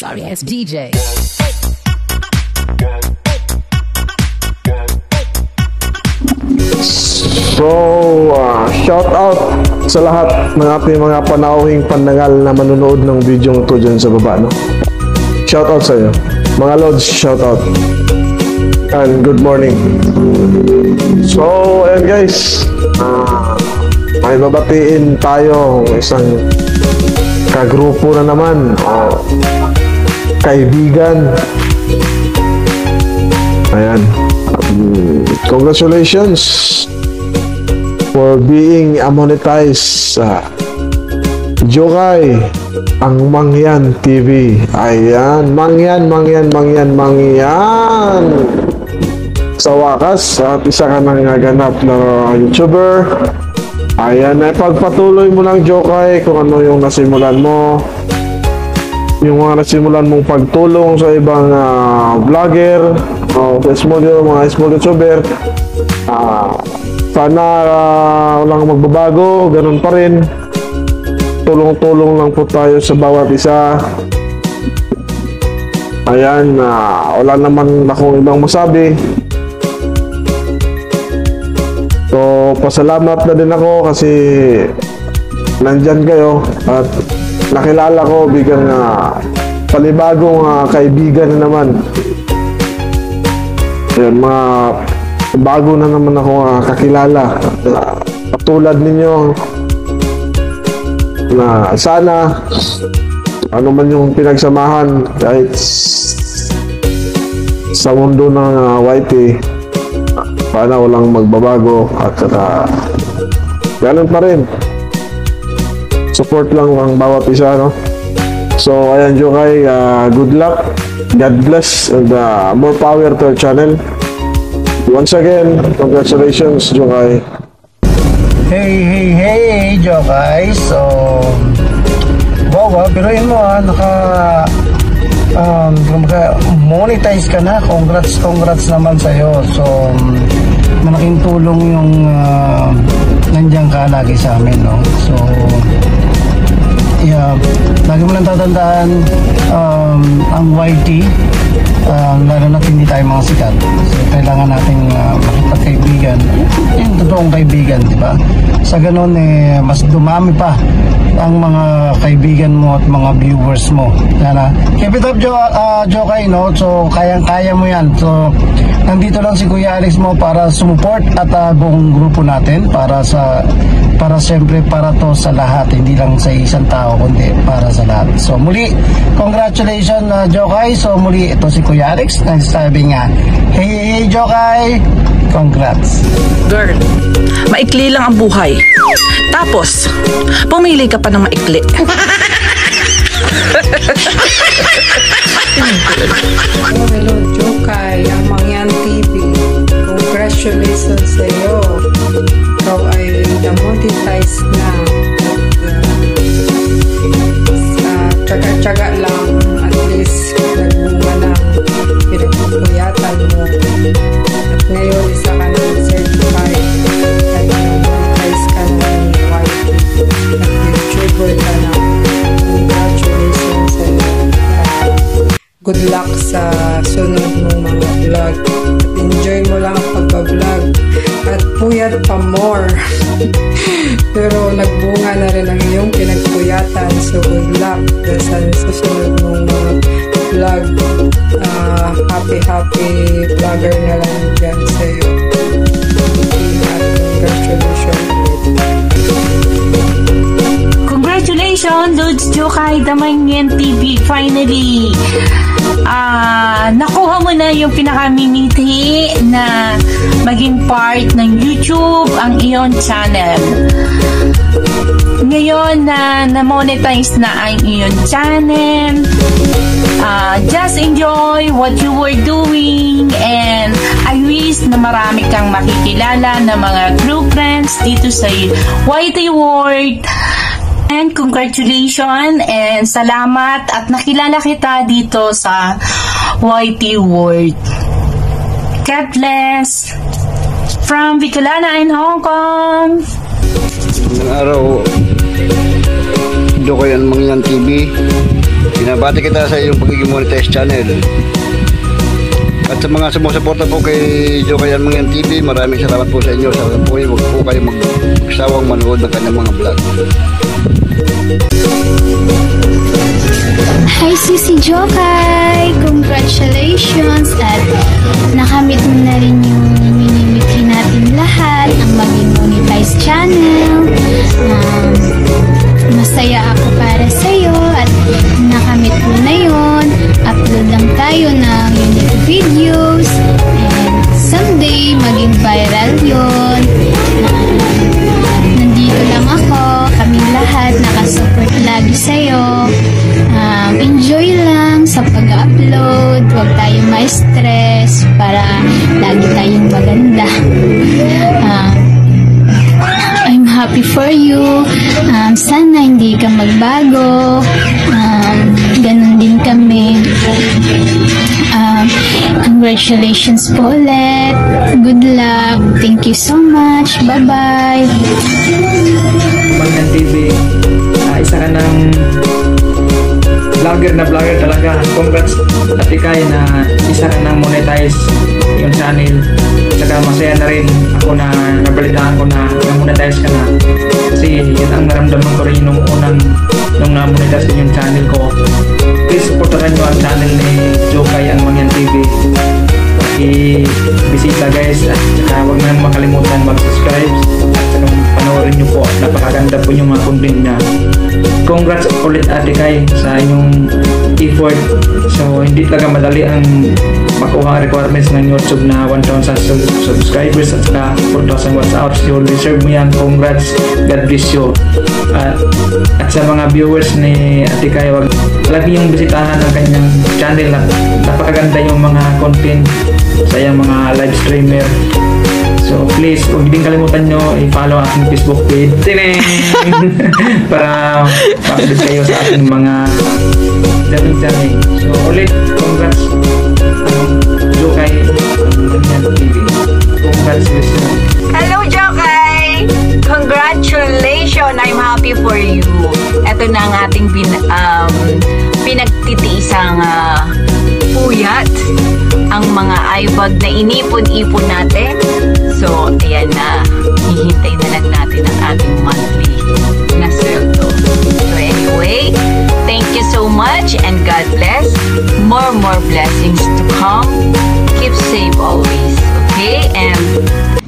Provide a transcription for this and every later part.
sorry ass DJ. So, shout out sa lahat ng ating mga panauhing pandangal na manonood ng video ito dyan sa baba, no? Shout out sa iyo. Mga Lods, shout out. And good morning. So, ayan guys. May babatiin tayo isang kagrupo na naman. Kaibigan. Ayan. Congratulations for being monetized. Jokay ang Mangyan TV. Ayan, Mangyan. Sa wakas, at isa ka nang ganap na YouTuber. Ayan, pagpatuloy mo lang, Jokay, kung ano yung nasimulan mo. Yung mga nasimulan mong pagtulong sa ibang vlogger, sa mga small YouTuber. Sana walang magbabago, ganun pa rin. Tulong-tulong lang po tayo sa bawat isa. Ayan, wala naman akong ibang masabi. So, pasalamat na din ako kasi nandyan kayo at nakilala ko bigang panibagong kaibigan na naman. Ayan, mga bago na naman ako kakilala. Katulad ninyo na sana ano man yung pinagsamahan kahit sa mundo ng YT, sana walang magbabago at ganun pa rin, support lang ang bawat isa, no? So ayan, Jokay, good luck, God bless, and more power to our channel. Once again, congratulations, Jokay. Hey, Jokay. So, wow, biruin mo monetize ka na. Congrats naman sa'yo. So, malaking tulong yung nandiyan ka lagi sa amin, no? So, yeah, lagi mo lang tatandaan ang YT, lalo na hindi tayo mga sikat. So, kailangan nating makipagkaibigan, yung totoong kaibigan, di ba? Sa ganun, mas dumami pa ang mga kaibigan mo at mga viewers mo. Yan, keep it up, Jokay, no? So, kayang-kaya mo yan. So, nandito lang si Kuya Alex mo para support at buong grupo natin para siyempre para to sa lahat, hindi lang sa isang tao kundi para sa lahat. So muli, congratulations, Jokay. So muli, ito si Kuya Alex nagsasabi nga, hey Jokay, congrats. Girl, maikli lang ang buhay. Tapos, pumili ka pa ng maikli. Hello, Jokay, ang Mangyan TV. Congratulations sa iyo. Ikaw ay na-monetize na. Tsaga-tsaga lang, at least nagbunga na pinagpupuyatan mo. At ngayon, isa ka na certified at na-monetize ka na ng YT at YouTuber ka na. Congratulations sa iyo. Good luck sa sunod mong mga vlog. Enjoy mo lang ang pagbablog at puyat pa more. Pero nagbunga na rin ang iyong pinagpuyatan. So good luck sa susunod mong mga vlog. Happy vlogger na lang dyan sa iyo. At congratulations, Lods Jokay, the Mangyan TV. Finally, nakuha mo na yung pinakamimiti na maging part ng YouTube ang iyong channel. Ngayon na monetize na ang iyong channel, just enjoy what you were doing, and I wish na marami kang makikilala na mga true friends dito sa YT World. And congratulations and salamat at nakilala kita dito sa YT World. God bless from Bicolana in Hong Kong. Ngayong araw, Jokay ang Mangyan TV. Binabati kita sa iyong pagiging monetized channel. At sa mga sumusuporta po kay Jokay Mangyan TV, maraming salamat po sa inyo. Sana po huwag po kayo magsawang manood ng kanyang mga vlog. Hi Sisi Jokay! Congratulations at nakamit mo na rin yung minimiki natin lahat, ang maging monetized channel. Masaya ako para sa'yo at nakamit mo na yun. Upload lang tayo ng unique videos and someday maging viral yun. Nandito lang ako, kaming lahat nakasupport lagi sa'yo. Enjoy lang sa pag-upload, huwag tayo ma-stress para lagi tayong maganda. I'm happy for you. Sana hindi ka magbago. Ganon din kami. Congratulations po ulit. Good luck. Thank you so much. Bye-bye. Mangyan TV, isa ka ng vlogger talaga. Congrats Ate Kai na isa ka ng monetize yung channel. Saka masaya na rin ako na nabalitaan ko na monetize ka na. Kasi yun ang naramdaman ko rin nung na-monetize ko yung channel ko. Please supportahan nyo ang channel ni Jokay Mangyan TV. I-bisita guys at saka huwag na makalimutan mag-subscribe at saka panoorin nyo po. Napakaganda po yung mga content niya. Congrats ulit Ate Kai sa inyong effort. So hindi talaga madali ang makuha ang requirements ng YouTube na 1,000 subscribers at saka 4,000 watch hours. So deserve mo yan. Congrats. God bless you. At sa mga viewers ni Ate Kai, wag lagi yung bisitahan ng kanyang channel. Napakaganda yung mga content sa iyang mga live streamer. So please, huwag din kalimutan nyo i-follow aking Facebook page para ma-update kayo sa aking mga dami-dami. So ulit, congrats Jokay Mangyan TV. Congratulations. Hello Jokay! Congratulations! I'm happy for you. Ito na ang ating pinagtitiisang puyat, ang mga iBag na inipon-ipon natin. So, ayan na. Hihintay na lang natin ang ating monthly na sweldo. So, anyway, thank you so much and God bless. More blessings to come. Keep safe always. Okay? And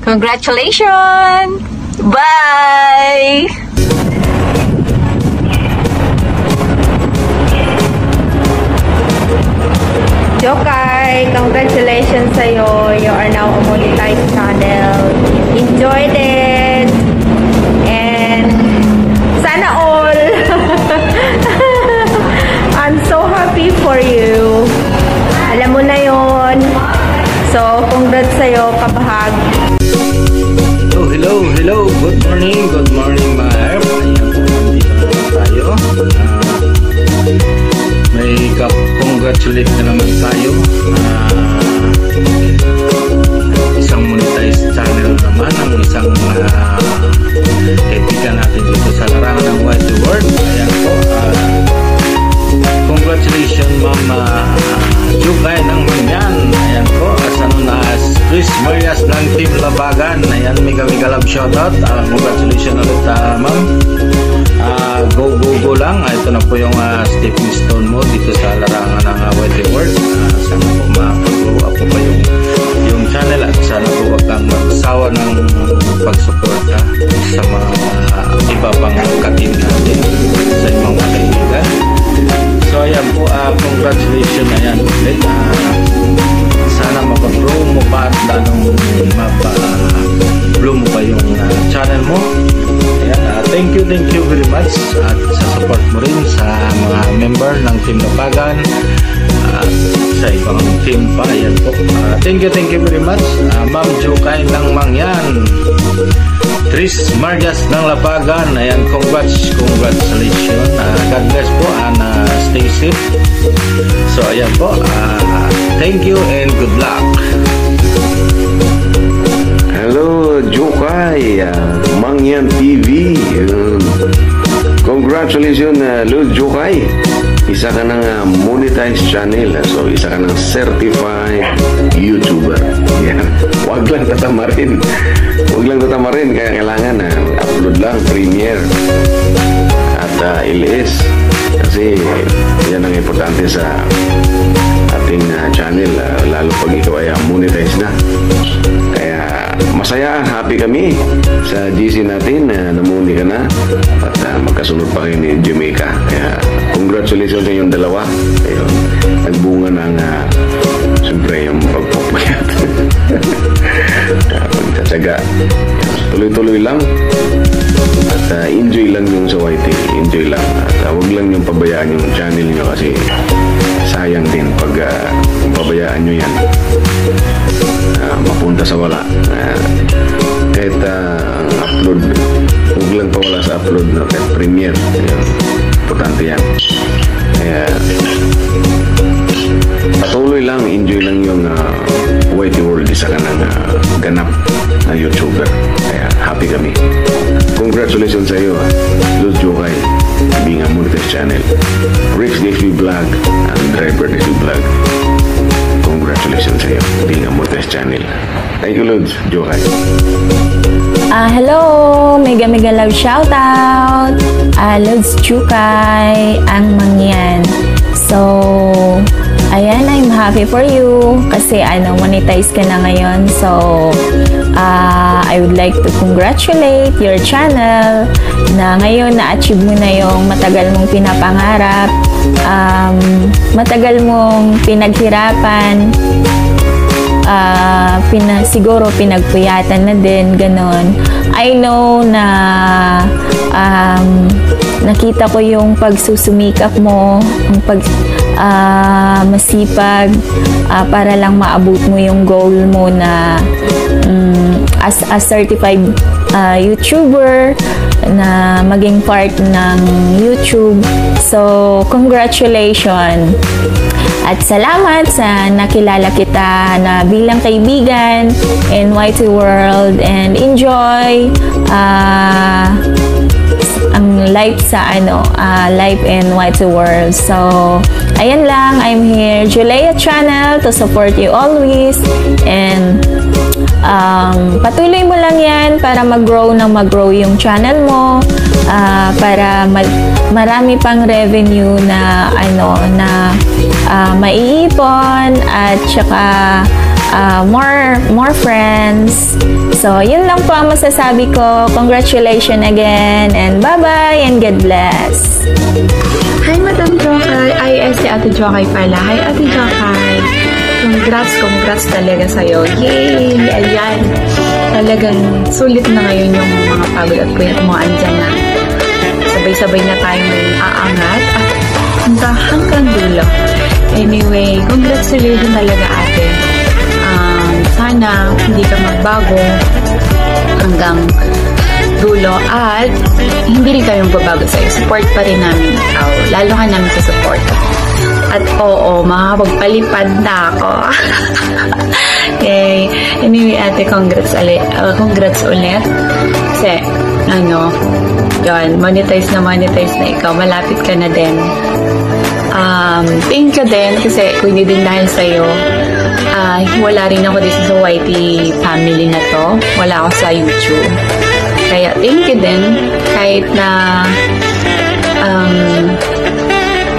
congratulations! Bye! Jokay, congratulations sa'yo. You are now a monetized channel. Enjoyed it. And sana all. I'm so happy for you. Alam mo na yon. So, congrats sa'yo, kabahag. Hello. Good morning mga herb. Ayan, dito na tayo. May congratulate na naman tayo. Isang monetized channel naman ang isang kaibigan natin dito sa larangan ng YT World. Ayan po. Congratulations Ma'am Jokay Mangyan. Ayan po. As known as Chris Marias ng Team Labagan. Ayan, mega love shoutout. Congratulations ulit Ma'am. Go lang. Ito na po yung stepping stone mo dito sa larangan ng YT World. Sana po makapag-grow up po pa yung channel at sana po wag kang magsawa ng pagsuporta sa mga iba pang katin natin sa ibang mga kaibigan. So ayan po, congratulations na yan ulit. Sana mapag-grow mo pa at lalong mapa-blow mo pa yung channel mo. Ayan, thank you very much at sa support mo rin sa mga member ng Team Labagan at sa ibang team pa. Ayan po. Thank you very much Ma'am Jokay Mangyan, Tris Marias ng Labagan. Ayan, congratulations. God bless po and stay safe. So ayan po, thank you and good luck. Hello Jokay Mangyan TV. Congratulations Lord Jokay. isa ka ng monetized channel. So, isa ka ng certified YouTuber. Yan. Huwag lang tatamarin. Huwag lang tatamarin. Kaya kailangan upload lang, Premiere at LS. Kasi yan ang importante sa ating channel, lalo pag ikaw ay monetize na. Kaya masaya, happy kami sa GC natin na namuni ka na at magkasunod pa kayo ni Jamaica. Kaya congratulations sa inyong dalawa. Ayun, nagbunga ng siyempre yung pagpapayat. Pagtatsaga, tuloy-tuloy lang at enjoy lang yung sa YT, enjoy lang at huwag lang yung pabayaan yung channel nyo kasi sayang din pag pabayaan nyo yan, mapunta sa wala. Kahit ang upload, huwag lang pa wala sa upload, no? Kahit Premiere, importante yan. Kaya patuloy lang, enjoy lang yung YT World, isa ka ng ganap na YouTuber. Kaya happy kami. Congratulations sa iyo, Luz Jokay, being a monetized channel. Rex DXB Vlog and Driver DXB Vlog. Congratulations sa iyo, being a monetized channel. Thank you, Luz Jokay. Hello, mega love shoutout. Luz Jokay, ang mangyan. So, ayan, I'm happy for you kasi monetize ka na ngayon. So, I would like to congratulate your channel na ngayon na-achieve mo na yung matagal mong pinapangarap, matagal mong pinaghirapan, siguro pinagpuyatan na din, ganon. I know na nakita ko yung pagsusumikap mo, ang masipag para lang maabot mo yung goal mo na as a certified YouTuber, na maging part ng YouTube. So, congratulations! At salamat sa nakilala kita na bilang kaibigan in YT World, and enjoy ang life sa life in YT World. So, ayan lang, I'm here, Julea Channel, to support you always, and patuloy mo lang yan para mag-grow yung channel mo, para marami pang revenue na maiipon, at saka more friends. So, yun lang po ang masasabi ko. Congratulations again, and bye-bye, and God bless. Hi, Madam Jokay. Si Ate Jokay pala. Hi, Ate Jokay. Congrats talaga sa'yo. Yay! Ayan. Talagang sulit na ngayon yung mga pagod at puyat mo. Andyan na. Sabay-sabay na tayong aangat at hanggang dulo. Anyway, congratulations talaga, ate. Sana hindi ka magbago hanggang dulo at hindi rin kami magbabago sa'yo. Support pa rin namin ikaw. Lalo ka namin sa support. At oo, makakapagpalipad na ako. Okay. Anyway, ate, congrats ulit. Kasi, yun, monetize na ikaw. Malapit ka na din. Thank you din kasi kung hindi din dahil sa'yo, wala rin ako dito sa YT family na to. Wala ako sa YouTube. Kaya thank you din kahit na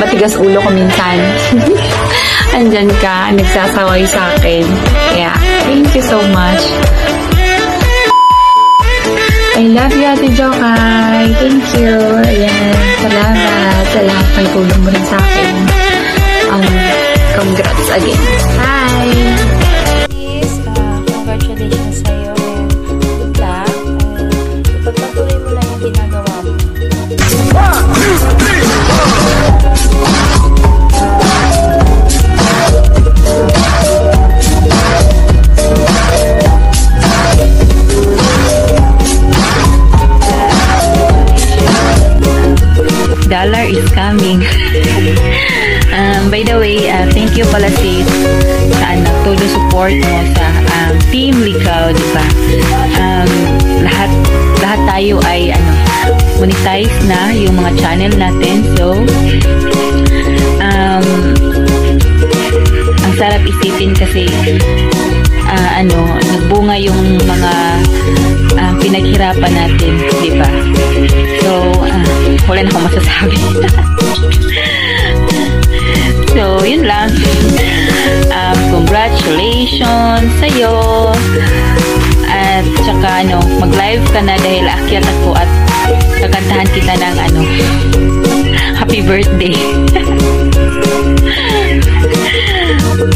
matigas ulo ko minsan. Andyan ka, nagsasaway sa akin. Kaya thank you so much. I love you, Ate Jokay. Thank you. Ayan. Salamat sa lahat ng tulong mo rin sa akin. Congrats again. Hi! Congratulations sa'yo, and good luck. Ipagpatuloy mo lang yung ginagawa mo. Dollar is coming. By the way, thank you pala sis sa todo support mo sa Team Likaw, di ba? Lahat tayo ay monetize na yung mga channel natin. So, kasi nagbunga yung mga pinaghirapan natin, di ba? So, wala na akong masasabi. So, yun lang. Congratulations sa'yo. At saka, mag-live ka na dahil akyat ako at kakantahan kita ng happy birthday.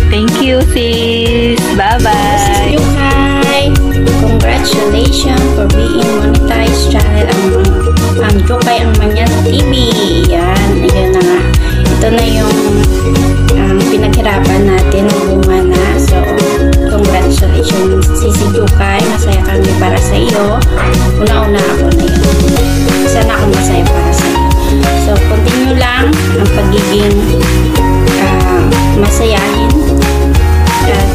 Thank you, sis. Bye-bye. Yukay, congratulations for being monetized channel ang Yukay ang Mangyan TV. Yan, ayun na nga. Ito na yung pinaghirapan natin, bunga na. So, congratulations, Sisi Yukay. Masaya kami para sa iyo. Una-una ako na yun. Sana akong masaya para sa iyo. So, continue lang ang pagiging masayahin. At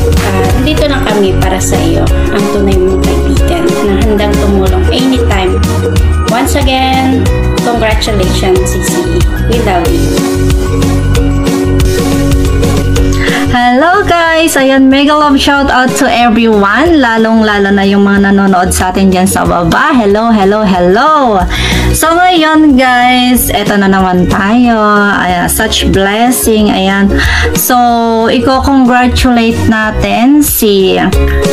nandito lang kami para sa iyo, ang tunay mong kaibigan na handang tumulong anytime. Once again, congratulations, Sisi. We love you. Hello guys! Ayan, mega love shout out to everyone. Lalong-lalo na yung mga nanonood sa atin dyan sa baba. Hello, hello, hello! So ngayon guys, eto na naman tayo. Ayan, such blessing. Ayan. So, i-congratulate natin si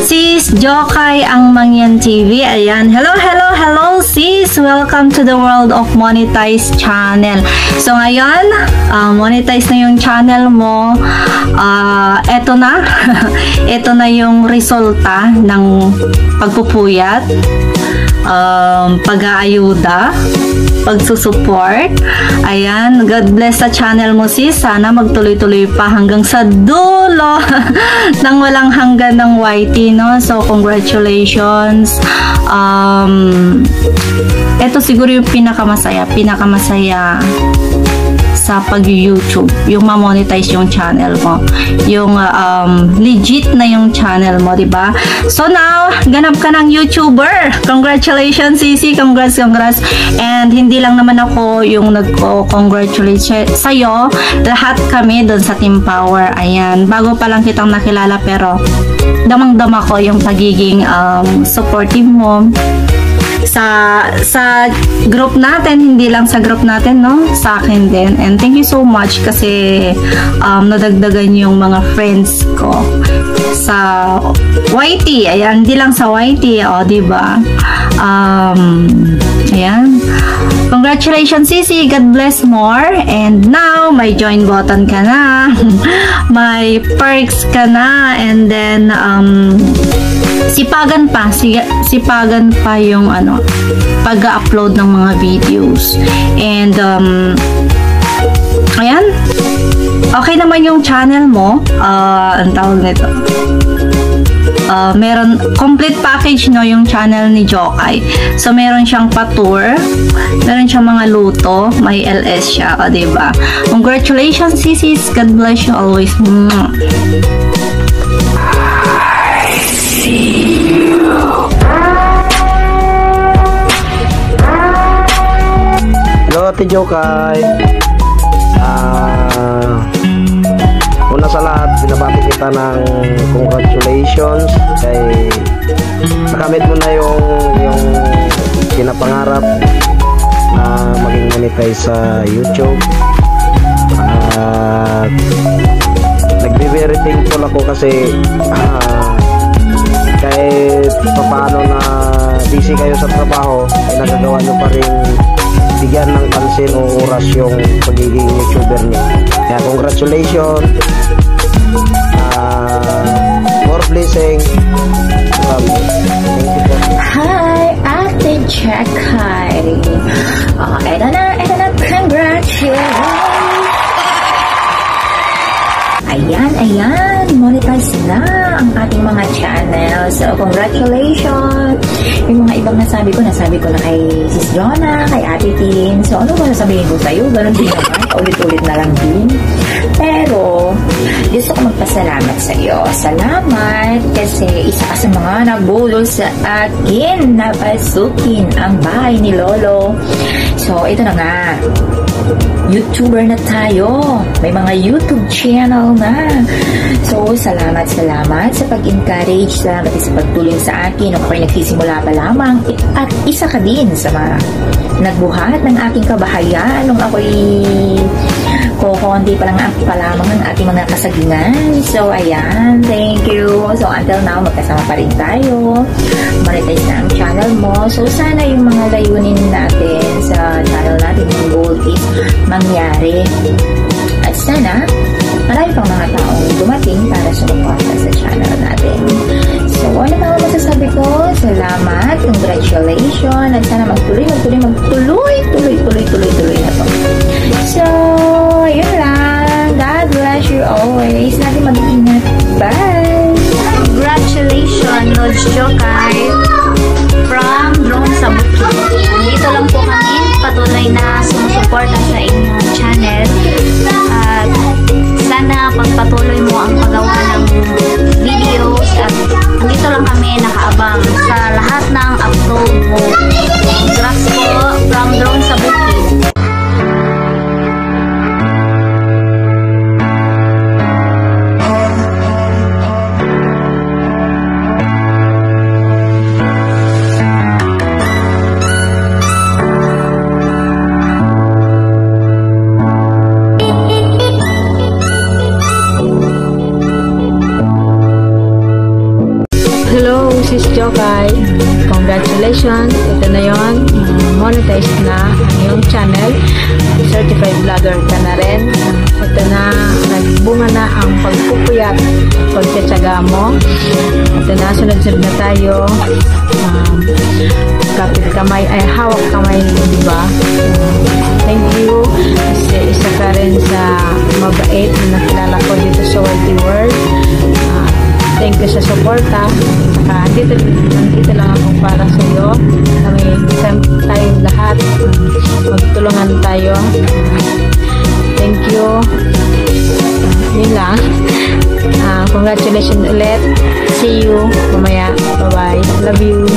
Sis Jokay ang Mangyan TV. Ayan. Hello, hello, hello sis! Welcome to the world of monetized channel. So ngayon, monetize na yung channel mo. Eto na. Ito na yung resulta ng pagpupuyat, pag-aayuda, pagsusupport. Ayan, God bless sa channel mo sis. Sana magtuloy-tuloy pa hanggang sa dulo ng walang hanggan ng YT, no? So, congratulations. Ito siguro yung pinakamasaya sa pag-YouTube, yung ma-monetize yung channel mo, yung legit na yung channel mo, diba? So now, ganap ka ng YouTuber. Congratulations, Sisi. Congrats. And hindi lang naman ako yung nagko-congratulate sa'yo. Lahat kami doon sa Team Power. Ayan, bago pa lang kitang nakilala pero damang-dama ko yung pagiging supportive mo sa group natin, hindi lang sa group natin, no? Sa akin din. And thank you so much kasi nadagdagan yung mga friends ko sa YT. Ayan, hindi lang sa YT, diba? Ayan. Congratulations, Sisi. God bless more. And now, may join button ka na. May perks ka na. And then, sipagan pa yung pag-upload ng mga videos. And ayan, okay naman yung channel mo. Ang tawag nito, meron complete package, no, yung channel ni Jokay. So meron siyang pa-tour, meron siyang mga luto, may LS siya, diba? Congratulations, sisis. God bless you always. Hello, Ate Jokay. Una sa lahat, binabati kita ng congratulations kay nakamit mo na yung pinapangarap na maging monetize sa YouTube. At nagbe-very thankful ako kasi kahit paano na busy kayo sa trabaho, ay nagagawa nyo pa rin bigyan ng pansin o oras yung pagiging YouTuber niyo. Kaya congratulations. More blessing. Thank you po. Hi, Ate Jokay. Eto na, congratulations. Ayan, monetize na ang ating mga channel. So, congratulations. Yung mga ibang nasabi ko na kay Sis Jonah, kay Ate Tin. So, ano ba sasabihin ko sa'yo? Ganon din naman. Ulit-ulit na lang din. Pero, Pero, gusto ko magpasalamat sa iyo. Salamat kasi isa ka sa mga nabulol sa akin na pasukin ang bahay ni Lolo. So, ito na nga. YouTuber na tayo. May mga YouTube channel na. So, salamat sa pag-encourage. Salamat sa pagtulong sa akin. Nung ako'y nagsisimula pa lamang. At isa ka din sa mga nagbuhat ng aking kabahayan. Nung ako'y konti pa lamang ang ating mga kasagingan. So, ayan. Thank you. So, until now, magkasama pa rin tayo. Monetize na ang channel mo. So, sana yung mga layunin natin sa channel natin, yung goal is mangyari. At sana, marami pang mga taong dumating para sumuporta sa channel natin. So, ano pa ang masasabi ko? Salamat, congratulations, at sana magtuloy na to. So, yun lang. God bless you always. Lagi mag-ingat. Bye! Congratulations, Lodge Jokay from Drone sa Bukid. Dito lang po kami, patuloy na sumusuporta sa inyong channel. At sana pagpatuloy mo ang paggawa ng videos at dito lang kami nakaabang sa lahat ng upload mo. Congrats po from Drone sa Bukid. Hello, Sis Jokay. Congratulations. Ito na yun. Monetize na ang iyong channel. Certified vlogger ka na rin. Ito na, nagbunga na ang pagpupuyat, pagtsatsaga mo. Ito na, sunod-sunod na tayo. Kapit kamay, ay hawak kamay, diba? Thank you. Kasi isa ka rin sa mabait na nakilala ko dito sa Worthy World. Thank you sa suporta. Saka nandito lang ako para sa iyo. Kami tayong lahat. Magtulungan tayo. Thank you. Yun lang. Congratulations ulit. See you mamaya. Bye-bye. Love you.